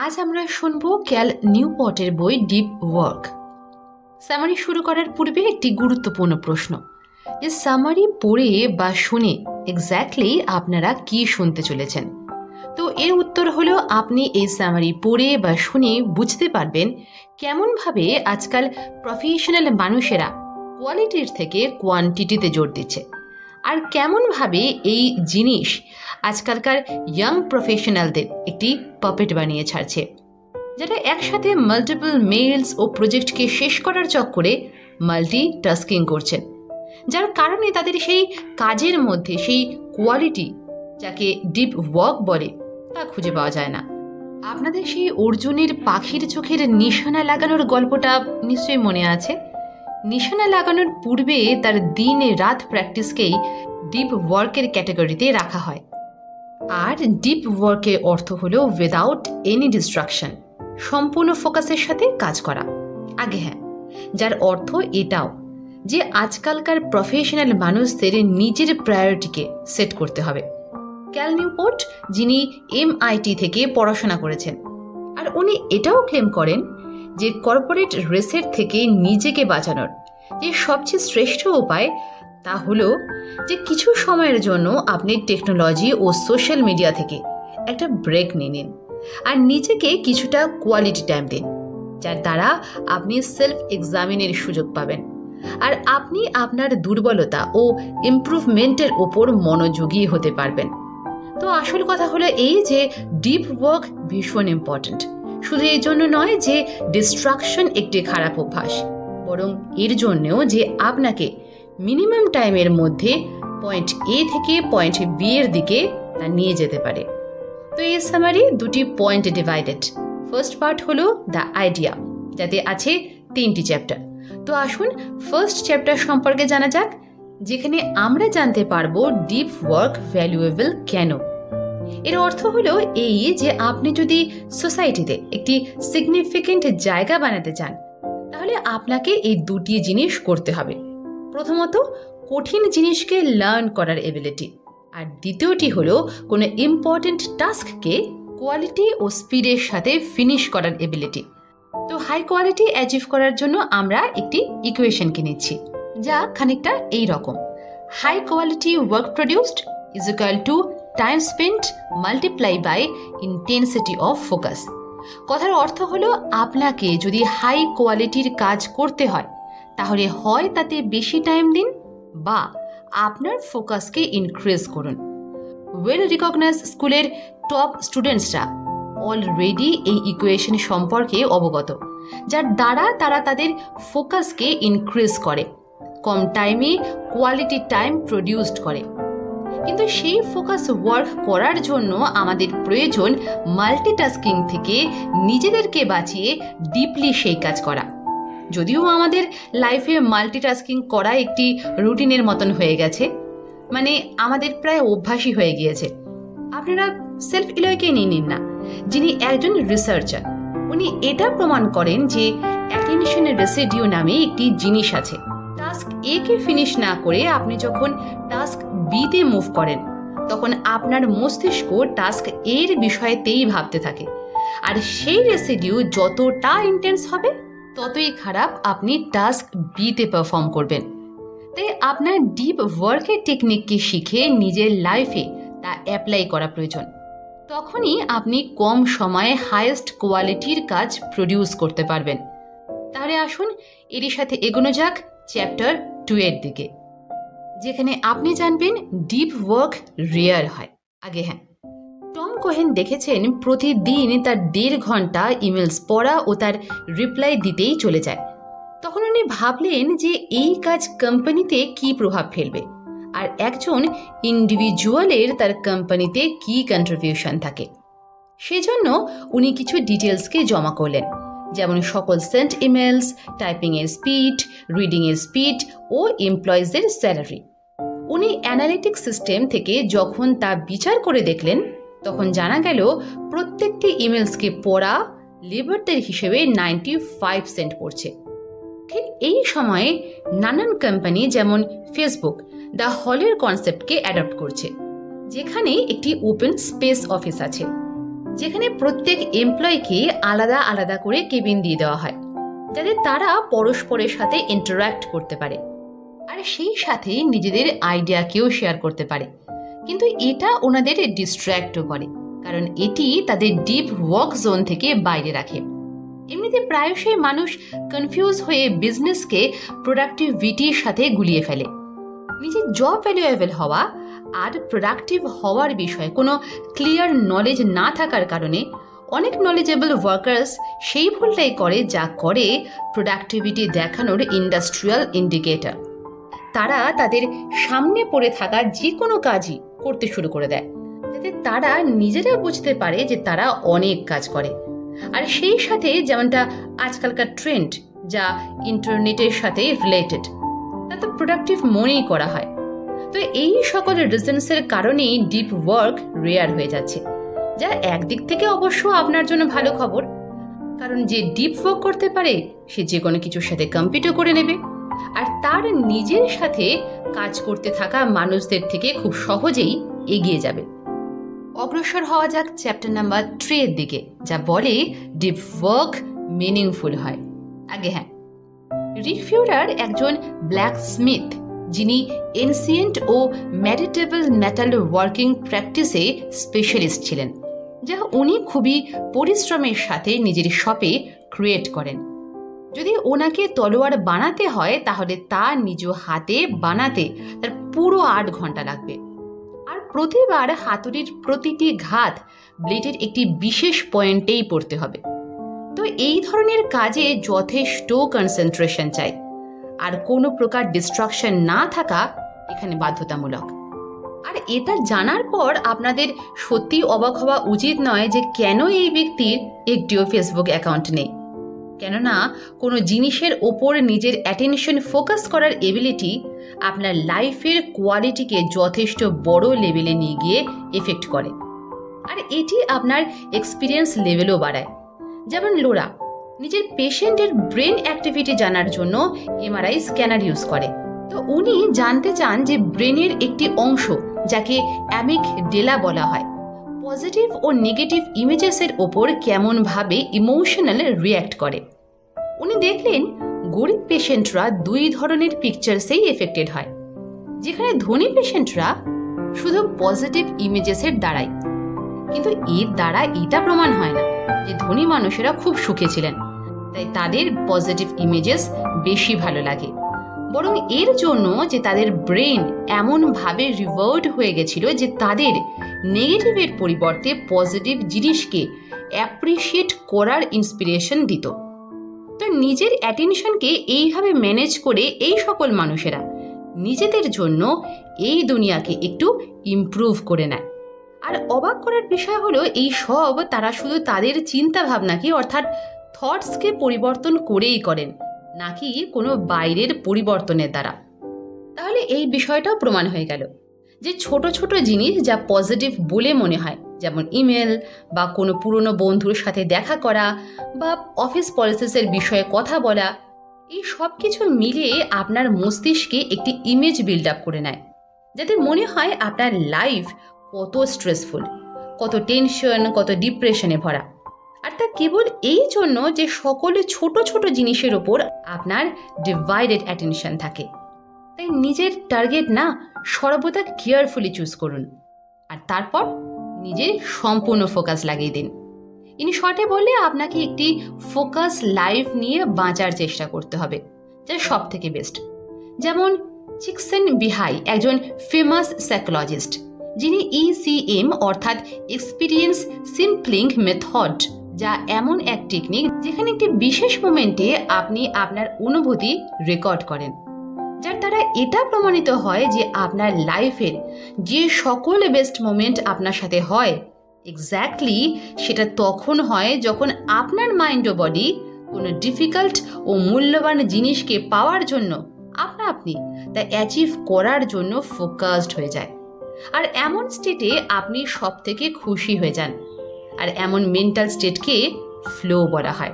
আজ আমরা শুনব ক্যাল নিউপটের বই ডিপ ওয়ার্ক। সামারি শুরু করার পূর্বে একটি গুরুত্বপূর্ণ প্রশ্ন, যে সামারি পড়ে বা শুনে এক্স্যাক্টলি আপনারা কি শুনতে চলেছেন। তো এর উত্তর হলো, আপনি এই সামারি পড়ে বা শুনে বুঝতে পারবেন কেমনভাবে আজকাল প্রফেশনাল মানুষেরা কোয়ালিটির থেকে কোয়ান্টিটিতে জোর দিচ্ছে, আর কেমনভাবে এই জিনিস আজকালকার ইয়াং প্রফেশনালদের একটি পাপেট বানিয়ে ছাড়ছে, যারা একসাথে মাল্টিপল মেইলস ও প্রজেক্টকে শেষ করার চক্করে মাল্টিটাস্কিং করছেন, যার কারণে তাদের সেই কাজের মধ্যে সেই কোয়ালিটি, যাকে ডিপ ওয়ার্ক বলে, তা খুঁজে পাওয়া যায় না। আপনাদের সেই অর্জুনের পাখির চোখের নিশানা লাগানোর গল্পটা নিশ্চয়ই মনে আছে। নিশানা লাগানোর পূর্বে তার দিন রাত প্র্যাকটিসকেই ডিপ ওয়ার্কের ক্যাটাগরিতে রাখা হয়। আর ডিপ ওয়ার্কের অর্থ হলো উইদাউট এনি ডিস্ট্রাকশন, সম্পূর্ণ ফোকাসের সাথে কাজ করা। আগে হ্যাঁ, যার অর্থ এটাও যে আজকালকার প্রফেশনাল মানুষদের নিজের প্রায়োরিটিকে সেট করতে হবে। ক্যাল নিউপোর্ট, যিনি MIT থেকে পড়াশোনা করেছেন, আর উনি এটাও ক্লেম করেন যে কর্পোরেট রেসের থেকে নিজেকে বাঁচানোর যে সবচেয়ে শ্রেষ্ঠ উপায় তা হলো যে কিছু সময়ের জন্য আপনি টেকনোলজি ও সোশ্যাল মিডিয়া থেকে একটা ব্রেক নিয়ে নিন আর নিজেকে কিছুটা কোয়ালিটি টাইম দিন, যার দ্বারা আপনি সেলফ এক্সামিনের সুযোগ পাবেন আর আপনি আপনার দুর্বলতা ও ইমপ্রুভমেন্টের ওপর মনোযোগী হতে পারবেন। তো আসল কথা হলো এই যে ডিপ ওয়ার্ক ভীষণ ইম্পর্ট্যান্ট, শুধু এই জন্য নয় যে ডিস্ট্রাকশন একটি খারাপ অভ্যাস, বরং এর জন্যও যে আপনাকে মিনিমাম টাইমের মধ্যে পয়েন্ট A থেকে পয়েন্ট B এর দিকে তা নিয়ে যেতে পারে। তো এই সামারি দুটি পয়েন্টে ডিভাইডেড। ফার্স্ট পার্ট হলো দ্য আইডিয়া, যাতে আছে 3টি চ্যাপ্টার। তো আসুন ফার্স্ট চ্যাপ্টার সম্পর্কে জানা যাক, যেখানে আমরা জানতে পারবো ডিপ ওয়ার্ক ভ্যালুয়েবল কেন। এর অর্থ হলো এই যে আপনি যদি সোসাইটিতে একটি সিগনিফিকেন্ট জায়গা বানাতে চান, তাহলে আপনাকে এই দুটি জিনিস করতে হবে। প্রথমত, কঠিন জিনিসকে লার্ন করার এবিলিটি, আর দ্বিতীয়টি হলো কোনো ইম্পর্টেন্ট টাস্ককে কোয়ালিটি ও স্পিডের সাথে ফিনিশ করার এবিলিটি। তো হাই কোয়ালিটি অ্যাচিভ করার জন্য আমরা একটি ইকুয়েশনকে নিচ্ছি, যা খানিকটা এই রকম: high quality work produced is equal to time spent multiply by intensity of focus. কথার অর্থ হলো, আপনাকে যদি হাই কোয়ালিটির কাজ করতে হয়, তাহলে হয় তাতে বেশি টাইম দিন বা আপনার ফোকাসকে ইনক্রিজ করুন। ওয়েল রিকগনাইজড স্কুলের টপ স্টুডেন্টসরা অলরেডি এই ইকুয়েশন সম্পর্কে অবগত, যার দ্বারা তারা তাদের ফোকাসকে ইনক্রিজ করে, কম টাইমে কোয়ালিটি টাইম প্রডিউসড করে। কিন্তু সেই ফোকাস ওয়ার্ক করার জন্য আমাদের প্রয়োজন মাল্টিটাস্কিং থেকে নিজেদেরকে বাঁচিয়ে ডিপলি সেই কাজ করা। যদিও আমাদের লাইফে মাল্টিটাস্কিং করা একটি রুটিনের মতন হয়ে গেছে, মানে আমাদের প্রায় অভ্যাসই হয়ে গিয়েছে। আপনারা সেলফ ইলয়কে নিয়ে নিন না, যিনি একজন রিসার্চার। উনি এটা প্রমাণ করেন যে অ্যাটেনশন রেসিডিউ নামে একটি জিনিস আছে। টাস্ক A কে ফিনিশ না করে আপনি যখন টাস্ক B তে মুভ করেন, তখন আপনার মস্তিষ্ক টাস্ক A এর বিষয়তেই ভাবতে থাকে, আর সেই রেসিডিউ যতটা ইন্টেন্স হবে ততই খারাপ আপনি টাস্ক B তে পারফর্ম করবেন। তাই আপনার ডিপ ওয়ার্কের টেকনিককে শিখে নিজের লাইফে তা অ্যাপ্লাই করা প্রয়োজন। তখনই আপনি কম সময়ে হাইয়েস্ট কোয়ালিটির কাজ প্রডিউস করতে পারবেন। তাহলে আসুন এরই সাথে এগোনো যাক চ্যাপ্টার 2 এর দিকে, যেখানে আপনি জানবেন ডিপ ওয়ার্ক রেয়ার হয়। আগে হ্যাঁ, টম কোহেন দেখেছেন প্রতিদিন তার 1.5 ঘন্টা ইমেলস পড়া ও তার রিপ্লাই দিতেই চলে যায়। তখন উনি ভাবলেন যে এই কাজ কোম্পানিতে কি প্রভাব ফেলবে, আর একজন ইন্ডিভিজুয়ালের তার কোম্পানিতে কি কন্ট্রিবিউশন থাকে। সেজন্য উনি কিছু ডিটেলসকে জমা করলেন, যেমন সকল সেন্ট ইমেলস, টাইপিংয়ের স্পিড, রিডিংয়ের স্পিড ও এমপ্লয়িজদের স্যালারি। উনি অ্যানালিটিক্স সিস্টেম থেকে যখন তা বিচার করে দেখলেন, তখন জানা গেল প্রত্যেকটি ইমেলসকে পড়া লেবারদের হিসেবে 95 সেন্ট পড়ছে। ঠিক এই সময়ে নানান কোম্পানি যেমন ফেসবুক দ্য হলের কনসেপ্টকে অ্যাডপ্ট করছে, যেখানে একটি ওপেন স্পেস অফিস আছে। যেখানে প্রত্যেক এমপ্লয়িকে আলাদা আলাদা করে কেবিন দিয়ে দেওয়া হয়, যাতে তারা পরস্পরের সাথে ইন্টারঅ্যাক্ট করতে পারে আর সেই সাথে নিজেদের আইডিয়াকেও শেয়ার করতে পারে। কিন্তু এটা ওনাদের ডিস্ট্র্যাক্টও করে, কারণ এটি তাদের ডিপ ওয়ার্ক জোন থেকে বাইরে রাখে। এমনিতে প্রায়শই মানুষ কনফিউজ হয়ে বিজনেসকে প্রোডাক্টিভিটির সাথে গুলিয়ে ফেলে। নিজের জব ভ্যালুয়েবল হওয়া আর প্রোডাক্টিভ হওয়ার বিষয়ে কোনো ক্লিয়ার নলেজ না থাকার কারণে অনেক নলেজেবল ওয়ার্কার্স সেই ভুলটাই করে যা করে প্রোডাক্টিভিটি দেখানোর ইন্ডাস্ট্রিয়াল ইন্ডিকেটর। তারা তাদের সামনে পড়ে থাকা যে কোনো কাজই করতে শুরু করে দেয়, যাতে তারা নিজেরা বুঝতে পারে যে তারা অনেক কাজ করে। আর সেই সাথে যেমনটা আজকালকার ট্রেন্ড, যা ইন্টারনেটের সাথে রিলেটেড, তা তো প্রোডাক্টিভ মনেই করা হয়। তো এই সকল রিজনসের কারণেই ডিপ ওয়ার্ক রেয়ার হয়ে যাচ্ছে, যা একদিক থেকে অবশ্য আপনার জন্য ভালো খবর, কারণ যে ডিপ ওয়ার্ক করতে পারে সে যে কোনো কিছুর সাথে কম্পিটও করে নেবে আর তার নিজের সাথে কাজ করতে থাকা মানুষদের থেকে খুব সহজেই এগিয়ে যাবে। অগ্রসর হওয়া যাক চ্যাপ্টার নাম্বার 3 এর দিকে, যা বলে ডিপ ওয়ার্ক মিনিংফুল হয়। আগে হ্যাঁ, রিক ফিউরার একজন ব্ল্যাক স্মিথ, যিনি এনসিয়েন্ট ও ম্যারিটেবল মেটাল ওয়ার্কিং প্র্যাকটিসে স্পেশালিস্ট ছিলেন, যা উনি খুবই পরিশ্রমের সাথে নিজের শপে ক্রিয়েট করেন। যদি ওনাকে তলোয়ার বানাতে হয় তাহলে তা নিজ হাতে বানাতে তার পুরো 8 ঘন্টা লাগবে। আর প্রতিবার হাতুড়ির প্রতিটি ঘাত ব্লেডের একটি বিশেষ পয়েন্টেই পড়তে হবে। তো এই ধরনের কাজে যথেষ্ট কনসেন্ট্রেশন চাই, আর কোনো প্রকার ডিস্ট্রাকশন না থাকা এখানে বাধ্যতামূলক। আর এটা জানার পর আপনাদের সত্যি অবাক হওয়া উচিত নয় যে কেন এই ব্যক্তির একটিও ফেসবুক অ্যাকাউন্ট নেই। কেননা কোনো জিনিসের ওপর নিজের অ্যাটেনশন ফোকাস করার এবিলিটি আপনার লাইফের কোয়ালিটিকে যথেষ্ট বড় লেভেলে নিয়ে গিয়ে এফেক্ট করে, আর এটি আপনার এক্সপিরিয়েন্স লেভেলও বাড়ায়। যেমন লোরা নিজের পেশেন্টের ব্রেন অ্যাক্টিভিটি জানার জন্য এমআরআই স্ক্যানার ইউজ করে। তো উনি জানতে চান যে ব্রেনের একটি অংশ, যাকে অ্যামিগডেলা বলা হয়, পজিটিভ ও নেগেটিভ ইমেজেসের ওপর কেমনভাবে ইমোশনাল রিয়্যাক্ট করে। উনি দেখলেন গরিব পেশেন্টরা 2 ধরনের পিকচার্সেই এফেক্টেড হয়, যেখানে ধনী পেশেন্টরা শুধু পজিটিভ ইমেজেসের দ্বারাই। কিন্তু এর দ্বারা এটা প্রমাণ হয় না যে ধনী মানুষেরা খুব সুখে ছিলেন, তাই তাদের পজিটিভ ইমেজেস বেশি ভালো লাগে, বরং এর জন্য যে তাদের ব্রেন এমনভাবে রিভার্ট হয়ে গেছিল যে তাদের নেগেটিভের পরিবর্তে পজিটিভ জিনিসকে অ্যাপ্রিসিয়েট করার ইন্সপিরেশন দিত। তো নিজের অ্যাটেনশনকে এইভাবে ম্যানেজ করে এই সকল মানুষেরা নিজেদের জন্য এই দুনিয়াকে একটু ইমপ্রুভ করে নেয়। আর অবাক করার বিষয় হলো এই সব তারা শুধু তাদের চিন্তা ভাবনাকে অর্থাৎ থটসকে পরিবর্তন করেই করেন, নাকি কোনো বাইরের পরিবর্তনের দ্বারা। তাহলে এই বিষয়টাও প্রমাণ হয়ে গেল যে ছোট ছোট জিনিস যা পজিটিভ বলে মনে হয়, যেমন ইমেল বা কোনো পুরনো বন্ধুর সাথে দেখা করা বা অফিস পলিসিসের বিষয়ে কথা বলা, এই সব কিছু মিলিয়ে আপনার মস্তিষ্কে একটি ইমেজ বিল্ড আপ করে নেয়, যাতে মনে হয় আপনার লাইফ কত স্ট্রেসফুল, কত টেনশন, কত ডিপ্রেশনে ভরা। আর তা কেবল এই জন্য যে সকলে ছোট ছোট জিনিসের ওপর আপনার ডিভাইডেড অ্যাটেনশন থাকে। তাই নিজের টার্গেট না সর্বদা কেয়ারফুলি চুজ করুন, আর তারপর নিজের সম্পূর্ণ ফোকাস লাগিয়ে দিন। ইনি শর্টে বললে আপনাকে একটি ফোকাস লাইফ নিয়ে বাঁচার চেষ্টা করতে হবে, যা সব থেকে বেস্ট। যেমন চিকসেনবিহাই একজন ফেমাস সাইকোলজিস্ট, যিনি ECM অর্থাৎ এক্সপিরিয়েন্স সিম্পলিং মেথড, যা এমন এক টেকনিক যেখানে একটি বিশেষ মোমেন্টে আপনি আপনার অনুভূতি রেকর্ড করেন, যার দ্বারা এটা প্রমাণিত হয় যে আপনার লাইফের যে সকল বেস্ট মোমেন্ট আপনার সাথে হয় এক্স্যাক্টলি সেটা তখন হয় যখন আপনার মাইন্ড ও বডি কোনো ডিফিকাল্ট ও মূল্যবান জিনিসকে পাওয়ার জন্য আপনি তা অ্যাচিভ করার জন্য ফোকাসড হয়ে যায়। আর এমন স্টেটে আপনি সব থেকে খুশি হয়ে যান, আর এমন মেন্টাল স্টেটকে ফ্লো বলা হয়।